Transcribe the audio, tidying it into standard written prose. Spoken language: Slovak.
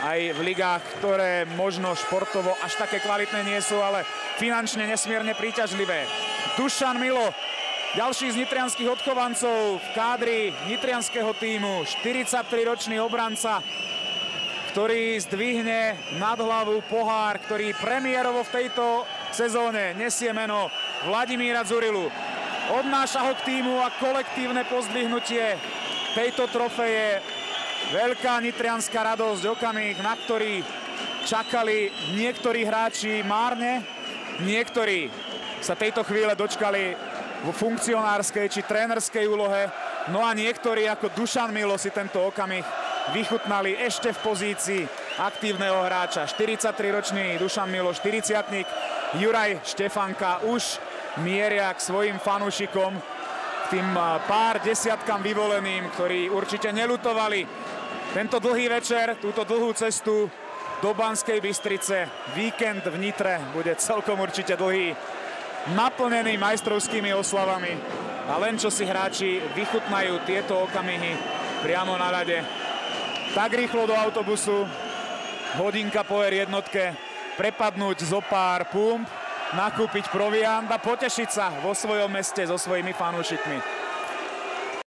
aj v ligách, ktoré možno športovo až také kvalitné nie sú, ale finančne nesmierne príťažlivé. Dušan Milo, ďalší z nitrianských odchovancov v kádri nitrianskeho tímu, 43-ročný obranca, ktorý zdvihne nad hlavu pohár, ktorý premiérovo v tejto sezóne nesie meno Vladimíra Dzurilu. Odnáša ho k tímu a kolektívne pozdvihnutie tejto trofeje. Veľká nitrianská radosť, okamih, na ktorý čakali niektorí hráči márne, niektorí sa tejto chvíle dočkali vo funkcionárskej či trénerskej úlohe, no a niektorí ako Dušan Milo si tento okamih vychutnali ešte v pozícii aktívneho hráča. 43-ročný Dušan Milo, 40-tník Juraj Štefanka už mieria k svojim fanúšikom, k tým pár desiatkam vyvoleným, ktorí určite neľutovali tento dlhý večer, túto dlhú cestu do Banskej Bystrice. Víkend v Nitre bude celkom určite dlhý, naplnený majstrovskými oslavami. A len čo si hráči vychutnajú tieto okamihy priamo na ľade. Tak rýchlo do autobusu, hodinka po R1, prepadnúť zo pár pump, nakúpiť proviant a potešiť sa vo svojom meste so svojimi fanúšikmi.